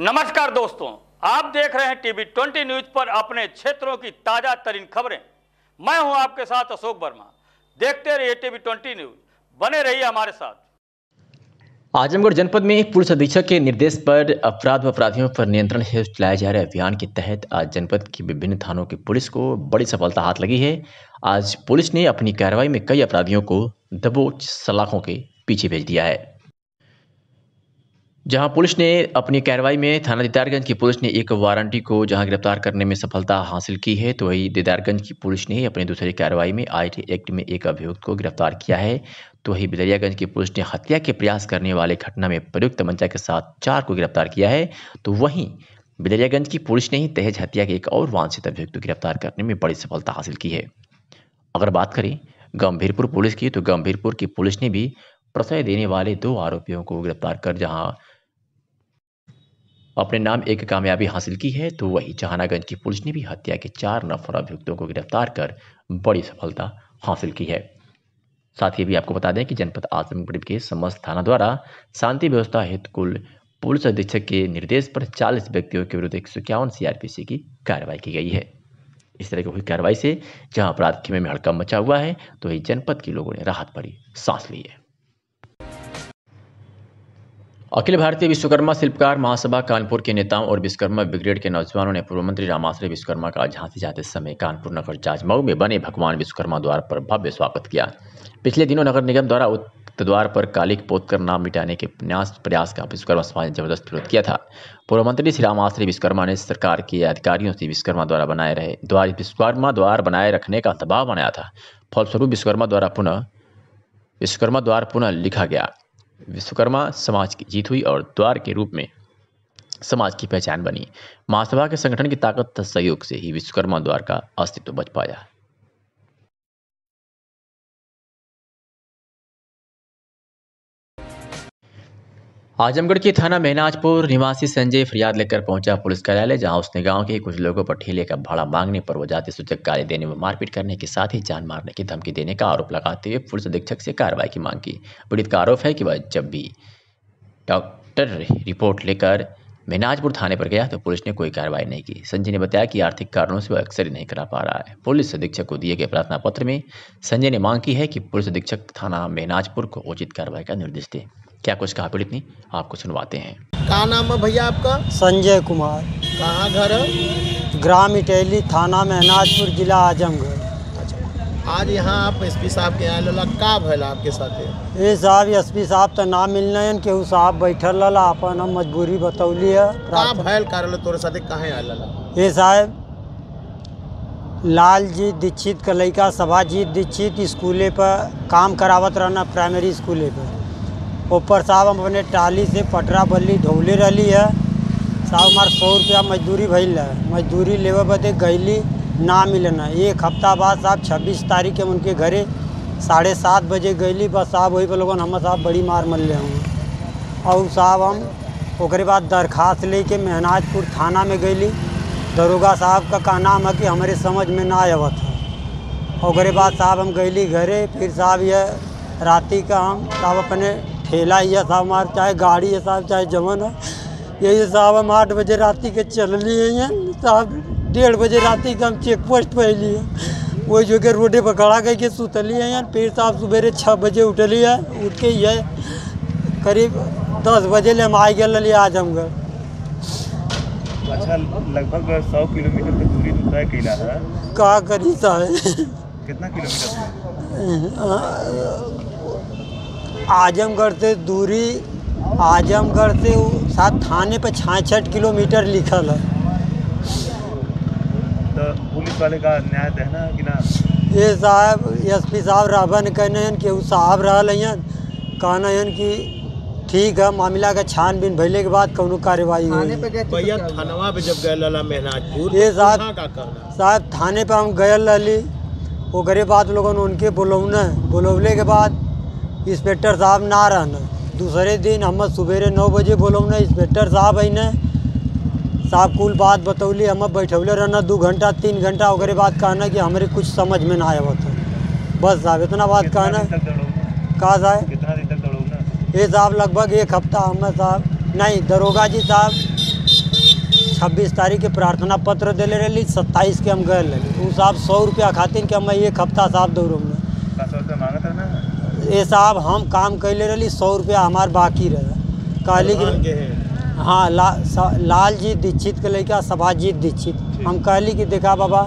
नमस्कार दोस्तों, आप देख रहे हैं टीवी 20 न्यूज पर अपने क्षेत्रों की ताजा तरीन खबरें। मैं हूं आपके साथ अशोक वर्मा। देखते रहिए टीवी 20 न्यूज, बने रहिए हमारे साथ। आजमगढ़ जनपद में पुलिस अधीक्षक के निर्देश पर अपराध व अपराधियों पर नियंत्रण हेतु चलाए जा रहे अभियान के तहत आज जनपद की विभिन्न थानों की पुलिस को बड़ी सफलता हाथ लगी है। आज पुलिस ने अपनी कार्रवाई में कई अपराधियों को दबोच सलाखों के पीछे भेज दिया है। जहां पुलिस ने अपनी कार्रवाई में थाना दीदारगंज की पुलिस ने एक वारंटी को जहां गिरफ्तार करने में सफलता हासिल की है, तो वही दीदारगंज की पुलिस ने अपनी दूसरी कार्रवाई में आईटी एक्ट में एक अभियुक्त को गिरफ्तार किया है। तो वही बिदरियागंज की पुलिस ने हत्या के प्रयास करने वाले घटना में प्रयुक्त मंचा के साथ 4 को गिरफ्तार किया है। तो वहीं बिदरियागंज की पुलिस ने ही दहेज हत्या के एक और वांछित अभियुक्त को गिरफ्तार करने में बड़ी सफलता हासिल की है। अगर बात करें गंभीरपुर पुलिस की, तो गंभीरपुर की पुलिस ने भी प्रश्रय देने वाले 2 आरोपियों को गिरफ्तार कर जहां अपने नाम एक कामयाबी हासिल की है। तो वही जहानागंज की पुलिस ने भी हत्या के 4 नफर अभियुक्तों को गिरफ्तार कर बड़ी सफलता हासिल की है। साथ ही भी आपको बता दें कि जनपद आजमगढ़ के समस्त थाना द्वारा शांति व्यवस्था हेतु कुल पुलिस अधीक्षक के निर्देश पर 40 व्यक्तियों के विरुद्ध 151 सीआरपीसी की कार्रवाई की गई है। इस तरह की हुई कार्रवाई से जहां अपराध खेमे में हड़कंप मचा हुआ है, तो वही जनपद के लोगों ने राहत भरी सांस ली है। अखिल भारतीय विश्वकर्मा शिल्पकार महासभा कानपुर के नेताओं और विश्वकर्मा ब्रिगेड के नौजवानों ने पूर्व मंत्री रामाश्रय विश्वकर्मा का झांसी जाते समय कानपुर नगर जाजमऊ में बने भगवान विश्वकर्मा द्वार पर भव्य स्वागत किया। पिछले दिनों नगर निगम द्वारा उक्त द्वार पर कालिक पोत कर नाम मिटाने के प्रयास का विश्वकर्मा समाज ने जबरदस्त विरोध किया था। पूर्व मंत्री श्री रामाश्रय विश्वकर्मा ने सरकार के अधिकारियों से विश्वकर्मा द्वार बनाए रखने का दबाव बनाया था। फलस्वरूप विश्वकर्मा द्वार पुनः लिखा गया। विश्वकर्मा समाज की जीत हुई और द्वार के रूप में समाज की पहचान बनी। महासभा के संगठन की ताकत तथा सहयोग से ही विश्वकर्मा द्वार का अस्तित्व बच पाया। आजमगढ़ के थाना मेहनाजपुर निवासी संजय फरियाद लेकर पहुंचा पुलिस कार्यालय, जहां उसने गांव के कुछ लोगों पर ठेले का भाड़ा मांगने पर वो जाति सूचक गाली देने व मारपीट करने के साथ ही जान मारने की धमकी देने का आरोप लगाते हुए पुलिस अधीक्षक से कार्रवाई की मांग की। पीड़ित का आरोप है कि वह जब भी डॉक्टर रिपोर्ट लेकर मेहनाजपुर थाने पर गया तो पुलिस ने कोई कार्रवाई नहीं की। संजय ने बताया कि आर्थिक कारणों से वह अक्सर ही नहीं करा पा रहा है। पुलिस अधीक्षक को दिए गए प्रार्थना पत्र में संजय ने मांग की है कि पुलिस अधीक्षक थाना मेहनाजपुर को उचित कार्रवाई का निर्देश दे। क्या कुछ कहा पीड़ित ने, आपको सुनवाते हैं। क्या नाम है भैया आपका? संजय कुमार। कहाँ घर है? ग्राम इटैली, थाना मेहनाजपुर, जिला आजमगढ़। अच्छा, आज यहाँ आप एसपी साहब के यहाँ लला का भला आपके साथ? ये साहब एसपी साहब तो ना मिलने केहू साहब बैठल लला, अपन हम मजबूरी बतौली है। का भैल कारण तोरे साथे कहाँ आया लला? ये साहब लालजी दीक्षित का लड़का सभाजीत दीक्षित स्कूले पर काम करावत रहना, प्राइमरी स्कूले पर। ऊपर साहब हम अपने टाली से पटरा बल्ली ढोले रही है। साहब हमारे 100 रुपया मजदूरी भइल है। मजदूरी लेवे बदे गईली ना मिलना। एक हफ्ता बाद साहब 26 तारीख के उनके घरे 7:30 बजे गईली। बस साहब वही पर लोगों हम साहब बड़ी मार मल ले हूँ। और साहब हम ओकरे बाद दरखास्त लेके मेहनाजपुर थाना में गईली। दरोगा साहब का कहना है कि हमारे समझ में ना आवत है। ओकरे बाद साहब हम गईली घरे। फिर साहब यह राती का हम साहब अपने ठेला ही है साहब हमारे, चाहे गाड़ी है साहब, चाहे जमन है, यही साहब हम 8 बजे राती के चल लिए हैं साहब। 1:30 बजे राती का हम चेक पोस्ट पर लिए वही जो कि रोडे पर खड़ा करके सुतली है। फिर साहब सवेरे 6 बजे उठली है। उठ के ये करीब 10 बजे ले हम आ गए आजमगढ़। अच्छा, लगभग 100 किलोमीटर की दूरी तय कैला है। का करी साहब? कितना किलोमीटर? आजमगढ़ से दूरी, आजमगढ़ से साथ थाने पर 66 किलोमीटर लिखल है। तो पुलिस वाले का न्याय देना कि ना? ये साहब एसपी साहब रहबन कहने कि वो साहब रहन कहना कि ठीक है, मामला का छानबीन भइले के बाद कौनो कार्रवाई हुई। भैया थानवा पे जब गए लला मेहनाजपुर, ये साहब का करना? साहब थाने पे हम गए रही। ओकरे बाद लोगों ने उनके बुलौले के बाद इंस्पेक्टर साहब ना रहना। दूसरे दिन हम सवेरे 9 बजे बोलौना, इंस्पेक्टर साहब अने साहब कुल बात बतौली। हम बैठौले रहना 2 घंटा 3 घंटा। ओकरे बाद कहना कि हमारे कुछ समझ में ना आया था। बस साहब इतना बात कहना। कहा साहब? कितना दिन तक दौड़ोगे? ये साहब लगभग 1 हफ्ता। हम साहब नहीं, दरोगा जी साहब 26 तारीख के प्रार्थना पत्र दिले रही, 27 के हम गए रही। उ साहब 100 रुपया खातिर कि हम एक हफ्ता साहब दौड़ो में 100 रुपया मांगा था ना। ये साहब हम काम कैले रही, 100 रुपया हमार बाकी रहे। कहली कि हाँ लाल जी दीक्षित के लड़का सभाजीत दीक्षित। हम कहली कि देखा बाबा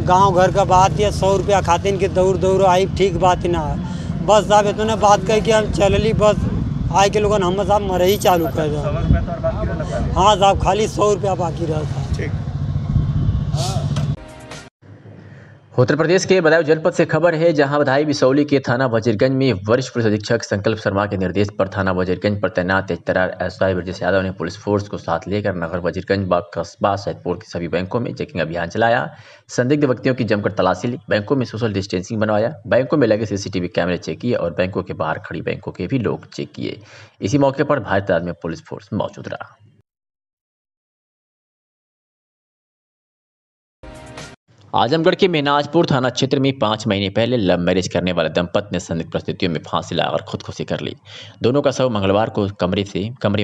गांव घर का बात है, 100 रुपया खातिर के दौड़ आई ठीक बात ना है। बस साहब इतने बात कह के हम चलली, बस आए के लोगन हम साहब मरे ही चालू कर दो। 100 रुपया तो और बाकी रहता। हाँ साहब खाली 100 रुपया बाकी रहता। उत्तर प्रदेश के बदायूं जनपद से खबर है, जहां बधाई बिसौली के थाना वजीरगंज में वरिष्ठ पुलिस अधीक्षक संकल्प शर्मा के निर्देश पर थाना वजीरगंज पर तैनात तेजतर्रार एसआई ब्रजेश यादव ने पुलिस फोर्स को साथ लेकर नगर वजीरगंज व कस्बा सैदपुर के सभी बैंकों में चेकिंग अभियान चलाया। संदिग्ध व्यक्तियों की जमकर तलाशी ली, बैंकों में सोशल डिस्टेंसिंग बनवाया, बैंकों में लगे सीसीटीवी कैमरे चेक किए और बैंकों के बाहर खड़ी बैंकों के भी लोग चेक किए। इसी मौके पर भारी तादाद में पुलिस फोर्स मौजूद रहा। आजमगढ़ के मेनाजपुर थाना क्षेत्र में 5 महीने पहले लव मैरिज करने वाले दंपत्ति ने संदिग्ध परिस्थितियों में फांसी लगाकर खुदकुशी कर ली। दोनों का शव मंगलवार को कमरे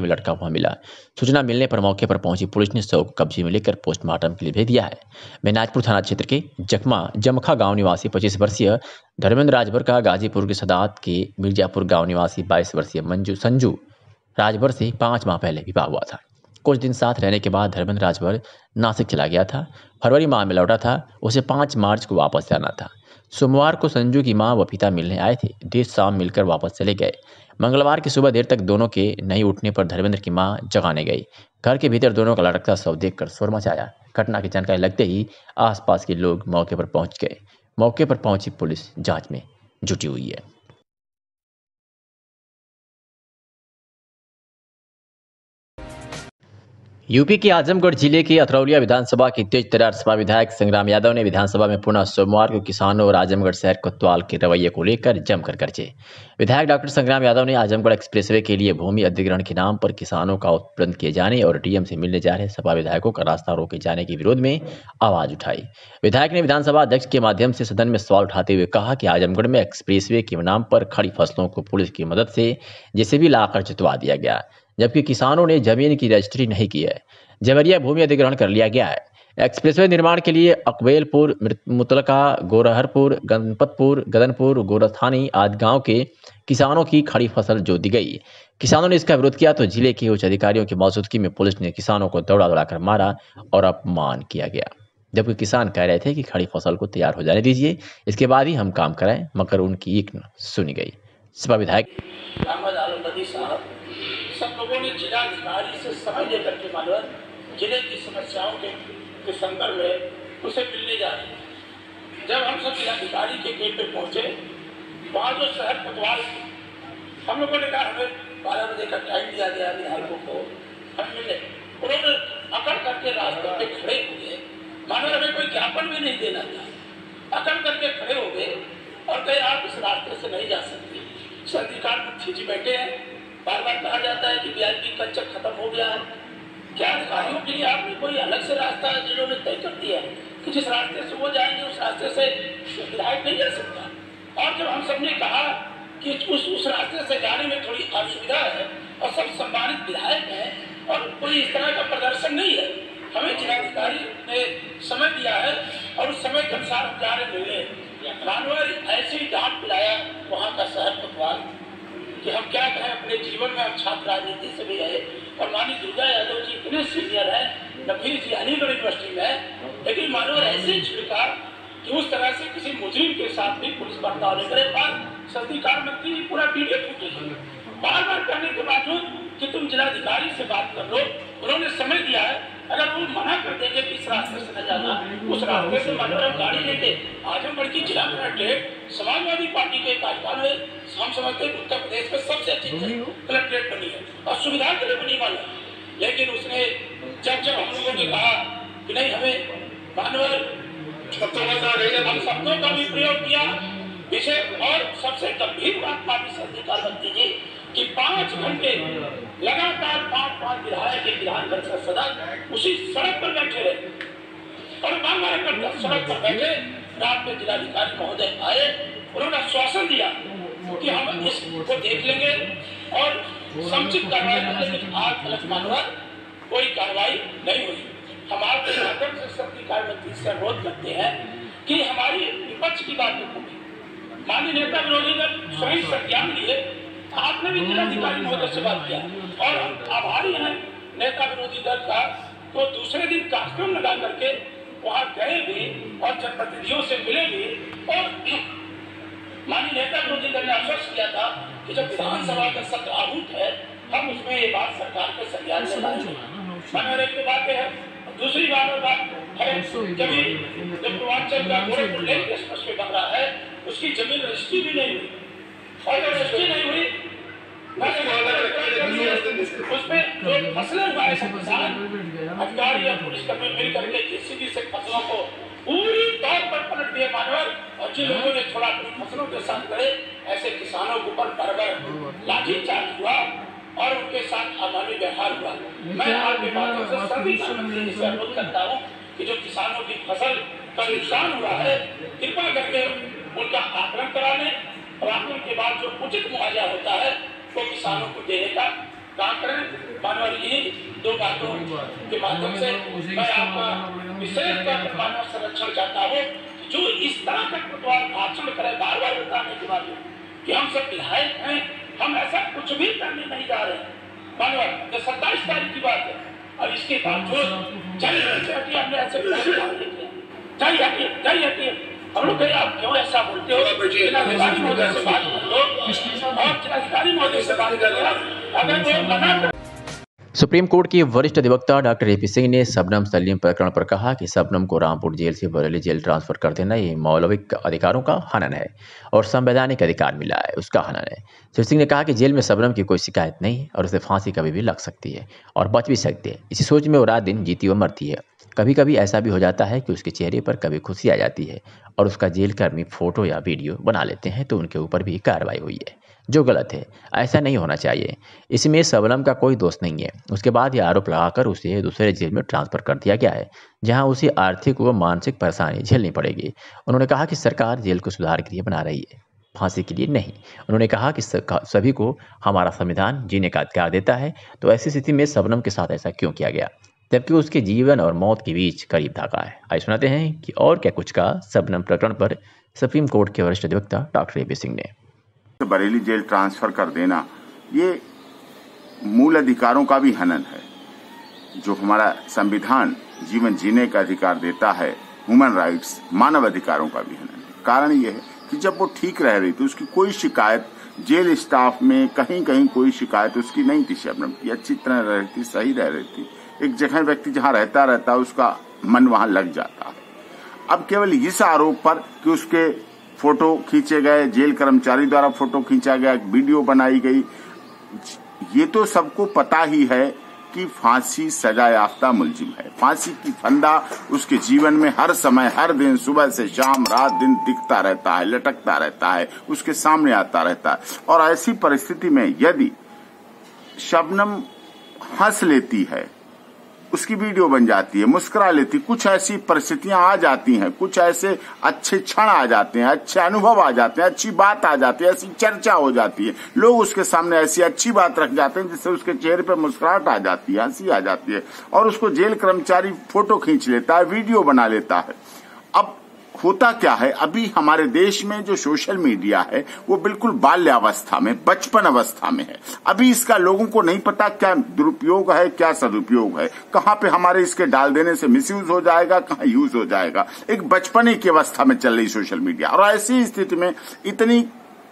में लटका हुआ मिला। सूचना मिलने पर मौके पर पहुंची पुलिस ने शव को कब्जे में लेकर पोस्टमार्टम के लिए भेज दिया है। मेनाजपुर थाना क्षेत्र के जमखा गाँव निवासी 25 वर्षीय धर्मेंद्र राजभर का गाजीपुर के सदात के मिर्जापुर गाँव निवासी 22 वर्षीय संजू राजभर से 5 माह पहले विवाह हुआ था। कुछ दिन साथ रहने के बाद धर्मेंद्र राजभर नासिक चला गया था। फरवरी माह में लौटा था। उसे 5 मार्च को वापस जाना था। सोमवार को संजू की मां व पिता मिलने आए थे। देर शाम मिलकर वापस चले गए। मंगलवार की सुबह देर तक दोनों के नहीं उठने पर धर्मेंद्र की मां जगाने गई। घर के भीतर दोनों का लटकता शव देखकर शोर मचाया। घटना की जानकारी लगते ही आसपास के लोग मौके पर पहुंच गए। मौके पर पहुंची पुलिस जांच में जुटी हुई है। यूपी के आजमगढ़ जिले के अतरौलिया विधानसभा के तेजतर्रार सपा विधायक संग्राम यादव ने विधानसभा में पुनः सोमवार को किसानों और आजमगढ़ शहर कोतवाल के रवैये को लेकर जमकर गरजे। विधायक डॉक्टर संग्राम यादव ने आजमगढ़ एक्सप्रेसवे के लिए भूमि अधिग्रहण के नाम पर किसानों का उत्पीड़न किए जाने और डीएम से मिलने जा रहे सपा विधायकों का रास्ता रोके जाने के विरोध में आवाज उठाई। विधायक ने विधानसभा अध्यक्ष के माध्यम से सदन में सवाल उठाते हुए कहा कि आजमगढ़ में एक्सप्रेसवे के नाम पर खड़ी फसलों को पुलिस की मदद से जेसीबी लाकर जुतवा दिया गया, जबकि किसानों ने जमीन की रजिस्ट्री नहीं की है। जबरिया भूमि अधिग्रहण कर लिया गया है। एक्सप्रेसवे निर्माण के लिए अकबेलपुर, मुतलका, गोरहरपुर, गणपतपुर, गदनपुर, गोरथानी आदि गांव के किसानों की खड़ी फसल जोत दी गई। किसानों ने इसका विरोध किया तो जिले के उच्च अधिकारियों की मौजूदगी में पुलिस ने किसानों को दौड़ा कर मारा और अपमान किया गया, जबकि किसान कह रहे थे कि खड़ी फसल को तैयार हो जाने दीजिए, इसके बाद ही हम काम कराएं, मगर उनकी एक न सुनी गई। सपा विधायक सब लोगों ने जिलाधिकारी से समय लेकर के मालूम जिले की समस्याओं के संदर्भ में उसे मिलने जा रहे हैं। जब हम सब जिलाधिकारी के गेट पे पहुंचे, वहाँ जो शहर कोतवाल, हम लोगों ने कहा हमें 12 बजे का टाइम दिया गया विधायकों को, हम मिले। उन्होंने अकड़ करके रास्ते पे खड़े हुए, मानो हमें कोई ज्ञापन भी नहीं देना था। अकड़ करके खड़े हो गए और कहे आप इस रास्ते से नहीं जा सकते। सर्दिकार मुख्य जी बैठे हैं, बार बार कहा जाता है कि वीआईपी कल्चर खत्म हो गया है। क्या अधिकारियों के लिए आपने कोई अलग से रास्ता जिन्होंने तय कर दिया है कि जिस रास्ते से वो जाएंगे उस रास्ते से विधायक नहीं जा सकता? और जब हम सबने कहा कि उस रास्ते से जाने में थोड़ी असुविधा है और सब सम्मानित विधायक हैं और कोई इस तरह का प्रदर्शन नहीं है, हमें जिलाधिकारी ने समय दिया है और उस समय के अनुसार हम जा रहे मिले। मानवर ऐसे ही डांट पिलाया वहाँ का शहर कोतवाल कि हम क्या कहें। अपने जीवन में हम छात्र राजनीति से भी रहे और माननीय दुर्गा यादव जी इतने सीनियर हैं, नफीर जी अलीगढ़ यूनिवर्सिटी में है, लेकिन मानवर ऐसे छिड़का कि उस तरह से किसी मुजरिम के साथ भी पुलिस बर्ताव नहीं करे। बात सर्दिकार मंत्री जी पूरा वीडियो फूटेज बार बार करने के बावजूद कि तुम जिलाधिकारी से बात कर लो, उन्होंने समय दिया है। अगर वो मना कर देंगे कि इस रास्ते से न जाना, उस रास्ते से मनोरम गाड़ी लेके आजमगढ़ की जिला कलेक्ट्रेट समाजवादी पार्टी के कार्यकाल में हम समझते हैं उत्तर प्रदेश में सबसे अच्छी कलेक्ट्रेट बनी है और सुविधा के लिए बनी वाला। लेकिन उसने जब हम लोगों ने कहा कि नहीं हमें मानवर हम शब्दों का भी प्रयोग किया विषय, और सबसे गंभीर बात पार्टी सर्दिकार बनती जी कि 5 घंटे लगातार 5 विधायक के विधान परिषद सदस्य उसी सड़क पर बैठे रहे और बार सड़क पर बैठे। रात में जिलाधिकारी महोदय आए, उन्होंने आश्वासन दिया कि हम इसको देख लेंगे और समुचित कार्रवाई करेंगे, लेकिन आज तक मानवर कोई कार्रवाई नहीं हुई। हम आपके माध्यम से शक्ति कार्य मंत्री से अनुरोध करते हैं कि हमारी विपक्ष की बात को माननीय नेता विरोधी दल स्वयं संज्ञान लिए। आपने भी जिलाधिकारी महोदय से बात किया और आभारी हैं नेता विरोधी दल का, तो दूसरे दिन कार्यक्रम लगा करके वहां गए भी और जनप्रतिनिधियों से मिले भी और माननीय नेता विरोधी दल ने आश्वस्त किया था कि जब विधानसभा का सत्र आहूत है हम उसमें ये बात सरकार के संज्ञान में लाएंगे। मैंने एक तो बात है, दूसरी बात है जब पूर्वांचल का गोरखपुर लेक एक्सप्रेसवे बन रहा है उसकी जमीन रजिस्ट्री भी नहीं हुई और रजिस्ट्री नहीं हुई उसमें जो फसलें उगाए किसान अधिकारी या पुलिसकर्मी मिल करके जेसीबी से फसलों को पूरी तौर पर पलट दिए मानवर, और जिन लोगों ने थोड़ा अपनी फसलों के साथ करे ऐसे किसानों के ऊपर बराबर लाठीचार्ज हुआ और उनके साथ अमानवीय व्यवहार हुआ। मैं आपके माध्यम से सभी मंत्री से अनुरोध करता हूँ कि जो किसानों की फसल का नुकसान हुआ है कृपा करके उनका आकलन करा लें और आकलन के बाद जो उचित मुआवजा होता है वो किसानों को देने का काम करें। मानव इन्हीं दो बातों के माध्यम से मैं आपका विशेष मानव संरक्षण चाहता हूँ जो इस तरह का कोतवाल भाषण करे बार बार बताने के बाद कि हम सब विधायक हैं, हम ऐसा कुछ भी करने नहीं जा रहे हैं। मानव जो 27 तारीख की बात है और इसके बावजूद हमने ऐसे चाहिए हम लोग कहीं आप क्यों ऐसा बोलते हो? जिलाधिकारी महोदय से बात कर लो और जिलाधिकारी महोदय से बात कर लो। अगर कोई मना सुप्रीम कोर्ट के वरिष्ठ अधिवक्ता डॉक्टर एपी सिंह ने शबनम सलीम प्रकरण पर कहा कि शबनम को रामपुर जेल से बरेली जेल ट्रांसफर कर देना ये मौलिक अधिकारों का हनन है और संवैधानिक अधिकार मिला है उसका हनन है। श्री सिंह ने कहा कि जेल में शबनम की कोई शिकायत नहीं है और उसे फांसी कभी भी लग सकती है और बच भी सकती है। इसी सोच में वो रात दिन जीती व मरती है। कभी कभी ऐसा भी हो जाता है कि उसके चेहरे पर कभी खुशी आ जाती है और उसका जेल कर्मी फोटो या वीडियो बना लेते हैं तो उनके ऊपर भी कार्रवाई हुई है, जो गलत है। ऐसा नहीं होना चाहिए। इसमें शबनम का कोई दोष नहीं है। उसके बाद यह आरोप लगाकर उसे दूसरे जेल में ट्रांसफर कर दिया गया है जहां उसे आर्थिक व मानसिक परेशानी झेलनी पड़ेगी। उन्होंने कहा कि सरकार जेल को सुधार के लिए बना रही है, फांसी के लिए नहीं। उन्होंने कहा कि सभी को हमारा संविधान जीने का अधिकार देता है, तो ऐसी स्थिति में शबनम के साथ ऐसा क्यों किया गया जबकि उसके जीवन और मौत के बीच करीब धागा है। आइए सुनाते हैं कि और क्या कुछ कहा शबनम प्रकरण पर सुप्रीम कोर्ट के वरिष्ठ अधिवक्ता डॉक्टर एपी सिंह ने। बरेली जेल ट्रांसफर कर देना ये मूल अधिकारों का भी हनन है। जो हमारा संविधान जीवन जीने का अधिकार देता है, ह्यूमन राइट्स, मानव अधिकारों का भी हनन है। कारण ये है कि जब वो ठीक रह रही थी उसकी कोई शिकायत जेल स्टाफ में कहीं कहीं कोई शिकायत उसकी नहीं थी। शबनम की अच्छी तरह रह रही थी, सही रह रही थी। एक जगह व्यक्ति जहां रहता उसका मन वहां लग जाता है। अब केवल इस आरोप पर कि उसके फोटो खींचे गए, जेल कर्मचारी द्वारा फोटो खींचा गया, वीडियो बनाई गई, ये तो सबको पता ही है कि फांसी सजा याफ्ता मुलजिम है। फांसी की फंदा उसके जीवन में हर समय, हर दिन, सुबह से शाम, रात दिन दिखता रहता है, लटकता रहता है, उसके सामने आता रहता है। और ऐसी परिस्थिति में यदि शबनम हंस लेती है, उसकी वीडियो बन जाती है, मुस्कुरा लेती, कुछ ऐसी परिस्थितियां आ जाती हैं, कुछ ऐसे अच्छे क्षण आ जाते हैं, अच्छे अनुभव आ जाते हैं, अच्छी बात आ जाती है, ऐसी चर्चा हो जाती है, लोग उसके सामने ऐसी अच्छी बात रख जाते हैं जिससे उसके चेहरे पर मुस्कुराहट आ जाती है, हंसी आ जाती है और उसको जेल कर्मचारी फोटो खींच लेता है, वीडियो बना लेता है। अब होता क्या है, अभी हमारे देश में जो सोशल मीडिया है वो बिल्कुल बाल्यावस्था में, बचपन अवस्था में है। अभी इसका लोगों को नहीं पता क्या दुरुपयोग है, क्या सदुपयोग है, कहां पे हमारे इसके डाल देने से मिसयूज हो जाएगा, कहां यूज हो जाएगा। एक बचपने की अवस्था में चल रही सोशल मीडिया। और ऐसी स्थिति में इतनी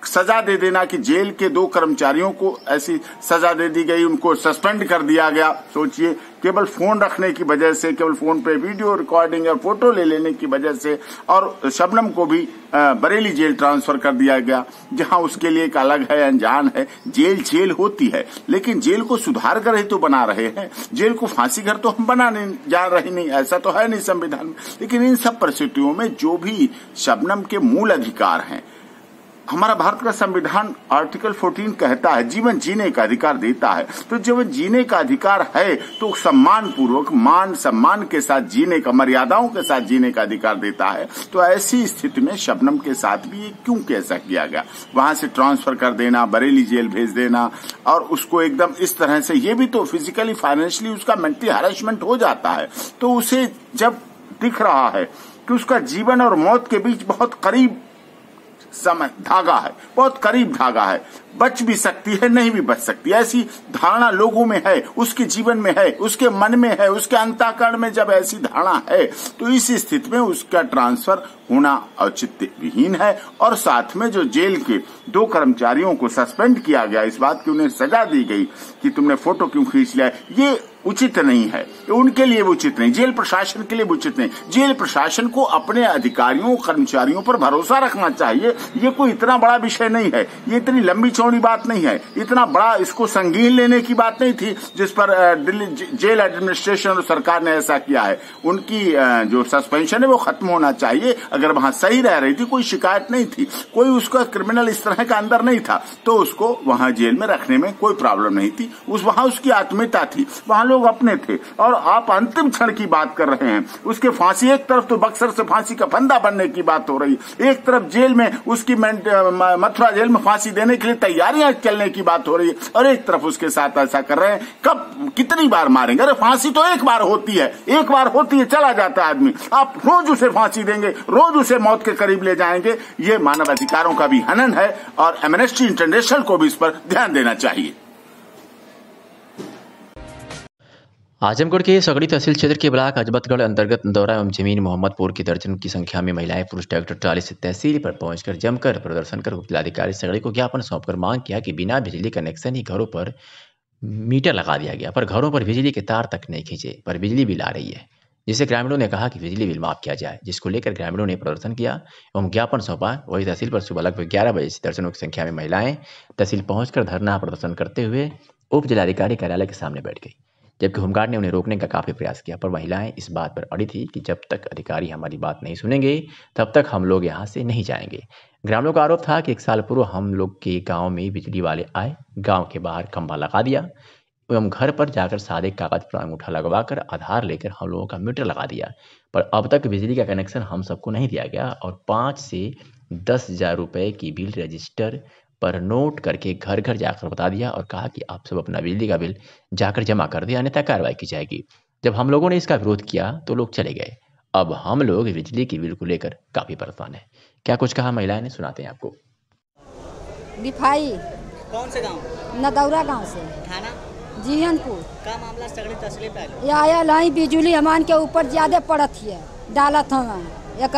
सजा दे देना कि जेल के 2 कर्मचारियों को ऐसी सजा दे दी गई, उनको सस्पेंड कर दिया गया। सोचिए, केवल फोन रखने की वजह से, केवल फोन पे वीडियो रिकॉर्डिंग और फोटो ले लेने की वजह से, और शबनम को भी बरेली जेल ट्रांसफर कर दिया गया जहां उसके लिए एक अलग है, अनजान है। जेल होती है, लेकिन जेल को सुधार कर ही तो बना रहे हैं। जेल को फांसी घर तो हम बनाने जा रहे नहीं, ऐसा तो है नहीं संविधान में। लेकिन इन सब परिस्थितियों में जो भी शबनम के मूल अधिकार हैं हमारा भारत का संविधान आर्टिकल 14 कहता है जीवन जीने का अधिकार देता है। तो जीवन जीने का अधिकार है तो सम्मान पूर्वक मान सम्मान के साथ जीने का, मर्यादाओं के साथ जीने का अधिकार देता है। तो ऐसी स्थिति में शबनम के साथ भी ये क्यों कैसा किया गया, वहां से ट्रांसफर कर देना, बरेली जेल भेज देना और उसको एकदम इस तरह से, ये भी तो फिजिकली फाइनेंशियली उसका मेंटली हैरेसमेंट हो जाता है। तो उसे जब दिख रहा है कि उसका जीवन और मौत के बीच बहुत करीब समय धागा है, बहुत करीब धागा है, बच भी सकती है नहीं भी बच सकती, ऐसी धारणा लोगों में है, उसके जीवन में है, उसके मन में है, उसके अंतःकरण में जब ऐसी धारणा है तो इस स्थिति में उसका ट्रांसफर होना औचित्य विहीन है। और साथ में जो जेल के 2 कर्मचारियों को सस्पेंड किया गया, इस बात की उन्हें सजा दी गई कि तुमने फोटो क्यों खींच लिया, ये उचित नहीं है, उनके लिए भी उचित नहीं, जेल प्रशासन के लिए भी उचित नहीं। जेल प्रशासन को अपने अधिकारियों कर्मचारियों पर भरोसा रखना चाहिए। ये कोई इतना बड़ा विषय नहीं है, ये इतनी लंबी चौड़ी बात नहीं है, इतना बड़ा इसको संगीन लेने की बात नहीं थी जिस पर दिल्ली जेल एडमिनिस्ट्रेशन और सरकार ने ऐसा किया है। उनकी जो सस्पेंशन है वो खत्म होना चाहिए। अगर वहां सही रह रही थी, कोई शिकायत नहीं थी, कोई उसका क्रिमिनल इस तरह का अंदर नहीं था, तो उसको वहां जेल में रखने में कोई प्रॉब्लम नहीं थी। वहां उसकी आत्मीयता थी, वहां लोग अपने थे। और आप अंतिम क्षण की बात कर रहे हैं, उसके फांसी, एक तरफ तो बक्सर से फांसी का फंदा बनने की बात हो रही, एक तरफ जेल में उसकी मथुरा जेल में फांसी देने के लिए तैयारियां चलने की बात हो रही है, और एक तरफ उसके साथ ऐसा कर रहे हैं। कब कितनी बार मारेंगे? अरे फांसी तो एक बार होती है, एक बार होती है, चला जाता है आदमी। आप रोज उसे फांसी देंगे, रोज उसे मौत के करीब ले जाएंगे, ये मानव अधिकारों का भी हनन है और एमनेस्टी इंटरनेशनल को भी इस पर ध्यान देना चाहिए। आजमगढ़ के सगड़ी तहसील क्षेत्र के ब्लॉक अजबतगढ़ अंतर्गत दौरा एवं जमीन मोहम्मदपुर की दर्जन की संख्या में महिलाएं पुरुष ट्रैक्टर ट्राली से तहसील पर पहुंचकर जमकर प्रदर्शन कर जिलाधिकारी सगड़ी को ज्ञापन सौंपकर मांग किया कि बिना बिजली कनेक्शन ही घरों पर मीटर लगा दिया गया, पर घरों पर बिजली के तार तक नहीं खींचे, पर बिजली बिल आ रही है, जिसे ग्रामीणों ने कहा कि बिजली बिल माफ किया जाए, जिसको लेकर ग्रामीणों ने प्रदर्शन किया एवं ज्ञापन सौंपा। वही तहसील पर सुबह लगभग 11 बजे से दर्जनों की संख्या में महिलाएं तहसील पहुंचकर धरना प्रदर्शन करते हुए उप जिलाधिकारी कार्यालय के सामने बैठ गई, जबकि होमगार्ड ने उन्हें रोकने का काफ़ी प्रयास किया, पर महिलाएं इस बात पर अड़ी थी कि जब तक अधिकारी हमारी बात नहीं सुनेंगे तब तक हम लोग यहाँ से नहीं जाएंगे। ग्रामीणों का आरोप था कि 1 साल पूर्व हम लोग के गांव में बिजली वाले आए, गांव के बाहर खंभा लगा दिया एवं घर पर जाकर सादे कागज पर अंगूठा लगवाकर आधार लेकर हम लोगों का मीटर लगा दिया, पर अब तक बिजली का कनेक्शन हम सबको नहीं दिया गया और 5 से 10,000 रुपये की बिल रजिस्टर पर नोट करके घर घर जाकर बता दिया और कहा कि आप सब अपना बिजली का बिल जाकर जमा कर दिया, अन्यथा कार्रवाई की जाएगी। जब हम लोगों ने इसका विरोध किया तो लोग चले गए। अब हम लोग बिजली की बिल को लेकर काफी परेशान हैं। क्या कुछ कहा महिलाएं ने, सुनाते हैं आपको। बिफाई कौन से गांव? नदौरा गांव से। थाना जीहनपुर का मामला सगड़ी तहसील पे ये आया लाई बिजली हमान के ऊपर ज्यादा पड़त है, डालत हम एक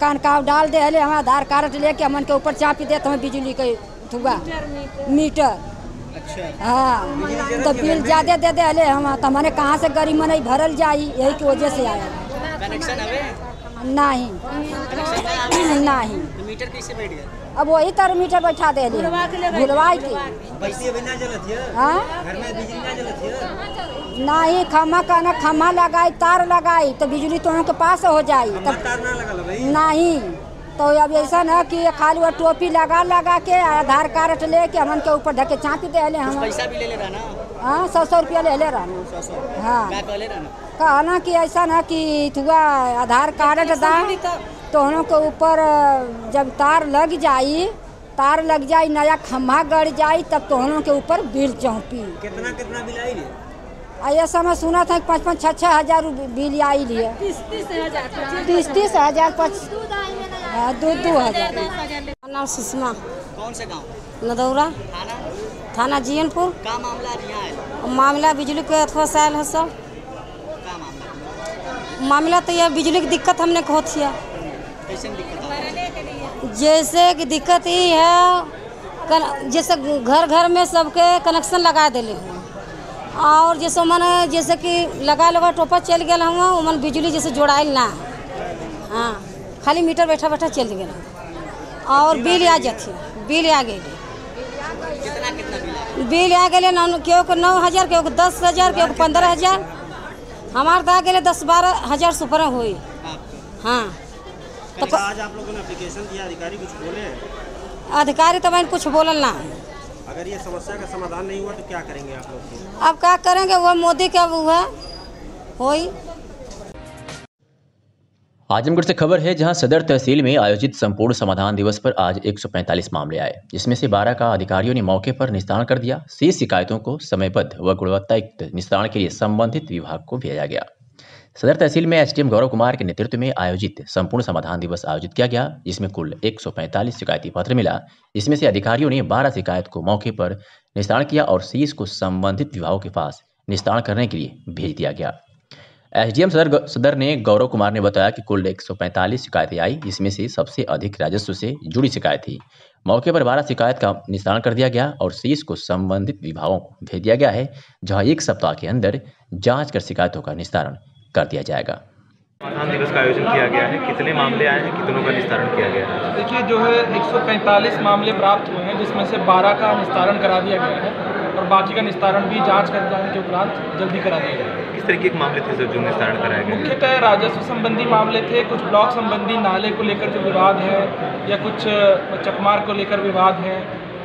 कान काव डाल दे हले, हम आधार कार्ड लेके हमन के ऊपर चापी देते हम बिजली के थुआ मीटर। अच्छा हाँ तो बिल ज्यादा दे दे हले, हम तो हमारे कहाँ से गरीब मन भरल जाई, यही की वजह से आया। कनेक्शन हवे? नहीं नहीं। तो मीटर कैसे बैठ गया? अब वही तरह मीटर बैठा दे भुलवा के पैसे बिना जलत है? हाँ घर में बिजली ना जलत है? नहीं, खम्मा लगाई, तार लगाई तो बिजली तो के पास हो जाई, तब तार ना लगा भाई? नहीं। तो अब ऐसा ना कि खाली वो टोपी लगा के आधार कार्ड लेके हमन के ऊपर ढके चापी दे हम। पैसा भी ले रहा ना? हाँ 100 रुपया ले रहना। 100 हाँ क्या कहले रहना? कहना कि ऐसा ना कि तुआ आधार कार्ड दा तो हम के ऊपर जब तार लग जाई नया खम्भा गड़ जाई तब तो हम के ऊपर बिल चौंपी। कितना बिल आई? ये समय सुना था 5-6 हजार बिल आई है। 30 हजार 2,000। नाम सुषमा। कौन से गांव? नदौरा थाना जीहनपुर। का मामला यहाँ है? मामला बिजली के अथवा से आयल है सब। का मामला तो यह बिजली की दिक्कत हमने को होती है। कैसे दिक्कत? जैसे कि दिक्कत ये है, जैसे घर में सबके कनेक्शन लगा दिले हैं और जैसे मैंने जैसे कि लगा टोपा चल गया हम मन बिजली जैसे जोड़ाइल ना। हाँ खाली मीटर बैठा चल गया और बिल आ जाती, बिल आ गई। कितना बिल आ गए केहू को 9,000, केहू को 10,000, केहू को 15,000। हमारे तो आ गए 10-12 हजार से ऊपर हुई। हाँ तो आज आप लोगों ने एप्लीकेशन दिया, अधिकारी कुछ बोले? अधिकारी तो मैंने कुछ बोलल ना है। अगर ये समस्या का समाधान नहीं हुआ तो क्या करेंगे आप लोग? अब क्या करेंगे, वो मोदी का वो है होई। आजमगढ़ से खबर है, जहां सदर तहसील में आयोजित संपूर्ण समाधान दिवस पर आज 145 मामले आए, जिसमें से 12 का अधिकारियों ने मौके पर निस्तारण कर दिया। शेष शिकायतों को समयबद्ध व गुणवत्तायुक्त निस्तारण के लिए संबंधित विभाग को भेजा गया। सदर तहसील में एसडीएम गौरव कुमार के नेतृत्व में आयोजित संपूर्ण समाधान दिवस आयोजित किया गया, जिसमें कुल 145 शिकायती पत्र मिला, जिसमें से अधिकारियों ने 12 शिकायत को मौके पर निस्तारण किया और शेष को संबंधित विभागों के पास निस्तारण करने के लिए भेज दिया गया। एसडीएम सदर ने गौरव कुमार ने बताया कि कुल 145 शिकायतें आई, जिसमें से सबसे अधिक राजस्व से जुड़ी शिकायत थी। मौके पर 12 शिकायत का निस्तारण कर दिया गया और शेष को संबंधित विभागों को भेज दिया गया है, जहां 1 सप्ताह के अंदर जांच कर शिकायतों का निस्तारण कर दिया जाएगा। समाधान दिवस का आयोजन किया गया है, कितने मामले आए हैं, कितनों का निस्तारण किया गया है? देखिए, जो है 145 मामले प्राप्त हुए हैं, जिसमें से 12 का निस्तारण करा दिया गया है और बाकी का निस्तारण भी जांच कर जाने के उपरांत जल्दी करा दिया गया है। किस तरीके के मामले थे सर जो निस्तारण कराए गए? मुख्यतः राजस्व संबंधी मामले थे, कुछ ब्लॉक संबंधी नाले को लेकर जो विवाद है या कुछ चकमार को लेकर विवाद है,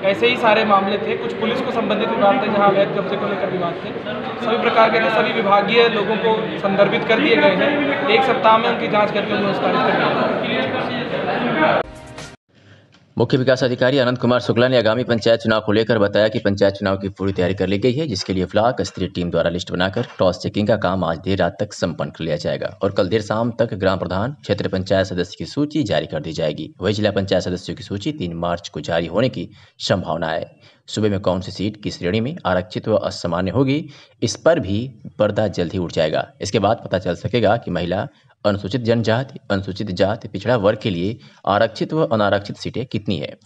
ऐसे ही सारे मामले थे। कुछ पुलिस को संबंधित विवाद थे, जहां अवैध कब्जे को लेकर विवाद थे। सभी प्रकार के सभी विभागीय लोगों को संदर्भित कर दिए गए हैं। 1 सप्ताह में उनकी जांच करके उन्हें निस्तारित कर दिया। मुख्य विकास अधिकारी आनंद कुमार शुक्ला ने आगामी पंचायत चुनाव को लेकर बताया कि पंचायत चुनाव की पूरी तैयारी कर ली गई है, जिसके लिए ब्लॉक स्तरीय टीम द्वारा लिस्ट बनाकर क्रॉस चेकिंग का काम आज देर रात तक संपन्न कर लिया जाएगा और कल देर शाम तक ग्राम प्रधान, क्षेत्र पंचायत सदस्य की सूची जारी कर दी जाएगी। वही जिला पंचायत सदस्यों की सूची 3 मार्च को जारी होने की संभावना है। सूबे में कौन सी सीट किस श्रेणी में आरक्षित व असामान्य होगी, इस पर भी पर्दा जल्द ही उठ जाएगा। इसके बाद पता चल सकेगा कि महिला, अनुसूचित जनजाति, अनुसूचित जाति, पिछड़ा वर्ग के लिए आरक्षित व अनारक्षित सीटें कितनी है।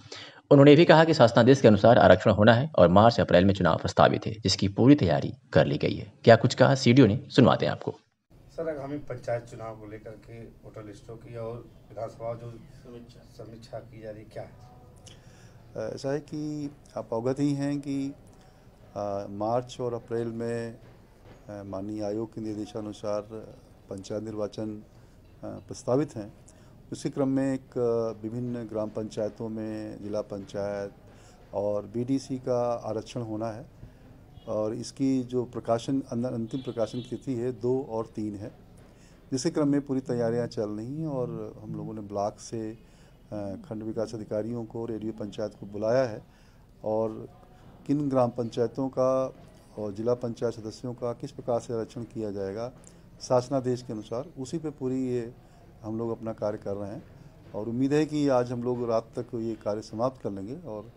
उन्होंने भी कहा कि शासनादेश के अनुसार आरक्षण होना है और मार्च अप्रैल में चुनाव प्रस्तावित है, जिसकी पूरी तैयारी कर ली गई है। क्या कुछ कहा सीडीओ ने, सुनवाते हैं आपको। सर, आगामी पंचायत चुनाव को लेकर के वोटर लिस्टों की और विधानसभा जो समीक्षा की जा रही, क्या है? ऐसा है कि आप अवगत ही हैं कि मार्च और अप्रैल में माननीय आयोग के निर्देशानुसार पंचायत निर्वाचन प्रस्तावित हैं। उसी क्रम में एक विभिन्न ग्राम पंचायतों में जिला पंचायत और बीडीसी का आरक्षण होना है और इसकी जो प्रकाशन अंतिम प्रकाशन की तिथि है 2 और 3 है, जिसके क्रम में पूरी तैयारियां चल रही हैं और हम लोगों ने ब्लॉक से खंड विकास अधिकारियों को, रेडियो पंचायत को बुलाया है और किन ग्राम पंचायतों का और जिला पंचायत सदस्यों का किस प्रकार से आरक्षण किया जाएगा शासनादेश के अनुसार, उसी पे पूरी ये हम लोग अपना कार्य कर रहे हैं और उम्मीद है कि आज हम लोग रात तक ये कार्य समाप्त कर लेंगे और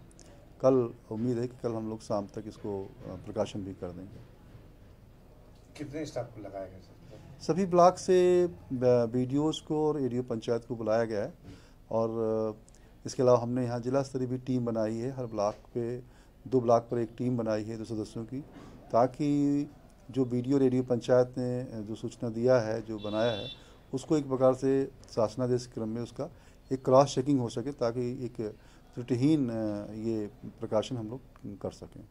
कल उम्मीद है कि कल हम लोग शाम तक इसको प्रकाशन भी कर देंगे। कितने स्टाफ को लगाया गया सर? सभी ब्लॉक से बीडीओस को और एडीओ पंचायत को बुलाया गया है और इसके अलावा हमने यहाँ जिला स्तरीय भी टीम बनाई है। हर ब्लॉक पे 2 ब्लॉक पर एक टीम बनाई है 2 सदस्यों की, ताकि जो बीडीओ रेडियो पंचायत ने जो सूचना दिया है, जो बनाया है, उसको एक प्रकार से शासनादेश क्रम में उसका एक क्रॉस चेकिंग हो सके, ताकि एक त्रुटिहीन ये प्रकाशन हम लोग कर सकें।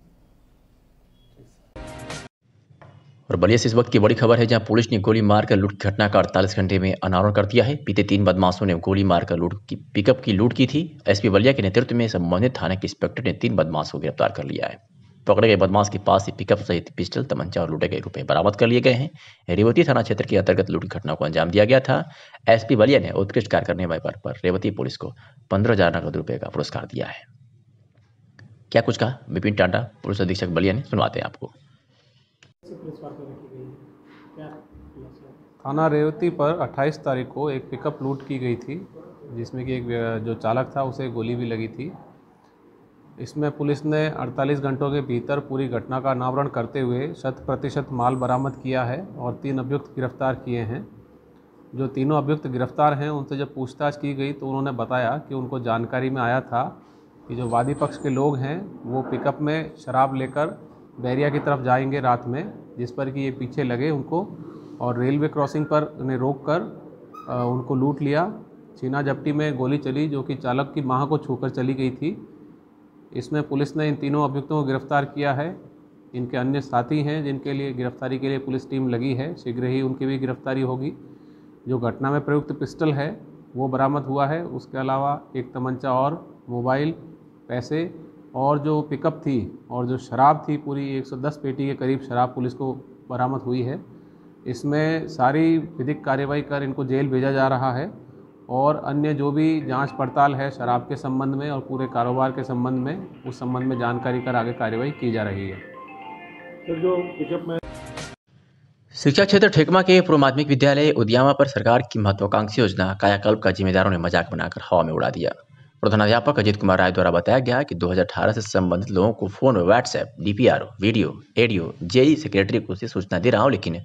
और बलिया से इस वक्त की बड़ी खबर है, जहां पुलिस ने गोली मारकर लूट की घटना का 48 घंटे में अनावरण कर दिया है। बीते 3 बदमाशों ने गोली मारकर पिकअप की लूट की थी। एसपी बलिया के नेतृत्व में संबंधित थाना के इंस्पेक्टर ने 3 बदमाशों को गिरफ्तार कर लिया है। पकड़े गए बदमाश के पास से पिकअप सहित पिस्टल, तमंचा और लूटे गए रुपए बरामद कर लिए गए हैं। रेवती थाना क्षेत्र के अंतर्गत लूट की घटना को अंजाम दिया गया था। एसपी बलिया ने उत्कृष्ट कार्य करने वाले पर रेवती पुलिस को 15,000 नगद रुपए का पुरस्कार दिया है। क्या कुछ कहा विपिन टांडा, पुलिस अधीक्षक बलिया ने, सुनवाते हैं आपको। थाना रेवती पर 28 तारीख को एक पिकअप लूट की गई थी, जिसमें कि एक जो चालक था उसे गोली भी लगी थी। इसमें पुलिस ने 48 घंटों के भीतर पूरी घटना का अनावरण करते हुए 100% माल बरामद किया है और 3 अभियुक्त गिरफ्तार किए हैं। जो तीनों अभियुक्त गिरफ्तार हैं, उनसे जब पूछताछ की गई तो उन्होंने बताया कि उनको जानकारी में आया था कि जो वादी पक्ष के लोग हैं वो पिकअप में शराब लेकर बैरिया की तरफ जाएंगे रात में, जिस पर कि ये पीछे लगे उनको और रेलवे क्रॉसिंग पर उन्हें रोककर उनको लूट लिया। छीना झपटी में गोली चली, जो कि चालक की बाह को छूकर चली गई थी। इसमें पुलिस ने इन तीनों अभियुक्तों को गिरफ्तार किया है। इनके अन्य साथी हैं जिनके लिए गिरफ्तारी के लिए पुलिस टीम लगी है, शीघ्र ही उनकी भी गिरफ्तारी होगी। जो घटना में प्रयुक्त पिस्टल है वो बरामद हुआ है। उसके अलावा एक तमंचा और मोबाइल पैसे और जो पिकअप थी और जो शराब थी पूरी 110 पेटी के करीब शराब पुलिस को बरामद हुई है। इसमें सारी विधिक कार्रवाई कर इनको जेल भेजा जा रहा है और अन्य जो भी जांच पड़ताल है शराब के संबंध में और पूरे कारोबार के संबंध में, उस संबंध में जानकारी कर आगे कार्रवाई की जा रही है। शिक्षा क्षेत्र ठेकमा के पूर्व माध्यमिक विद्यालय उदियामा पर सरकार की महत्वाकांक्षी योजना कायाकल्प का जिम्मेदारों ने मजाक बनाकर हवा में उड़ा दिया। प्रधानाध्यापक अजीत कुमार राय द्वारा बताया गया कि 2018 से संबंधित लोगों को phone, WhatsApp, DPR, VDO, ADO, JE secretary को से सूचना दे रहा हूं, लेकिन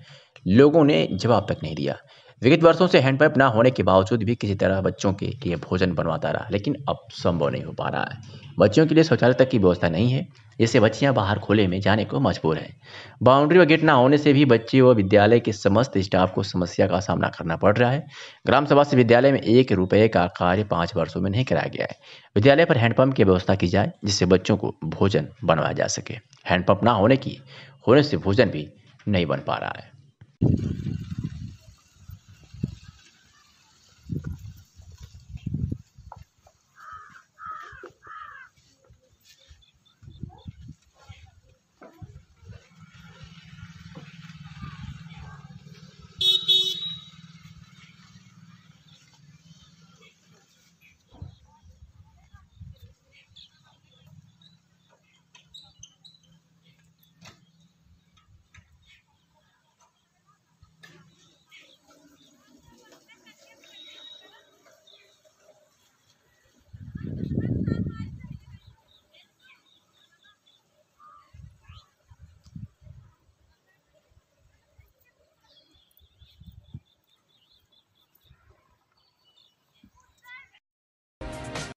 लोगों ने जवाब तक नहीं दिया। विगत वर्षों से हैंडपंप न होने के बावजूद भी किसी तरह बच्चों के लिए भोजन बनवाता रहा, लेकिन अब संभव नहीं हो पा रहा है। बच्चियों के लिए शौचालय तक की व्यवस्था नहीं है, जिससे बच्चियां बाहर खुले में जाने को मजबूर हैं। बाउंड्री व गेट न होने से भी बच्चे व विद्यालय के समस्त स्टाफ को समस्या का सामना करना पड़ रहा है। ग्राम सभा से विद्यालय में 1 रुपये का कार्य 5 वर्षों में नहीं कराया गया है। विद्यालय पर हैंडपंप की व्यवस्था की जाए, जिससे बच्चों को भोजन बनवाया जा सके। हैंडपंप न होने से भोजन भी नहीं बन पा रहा है।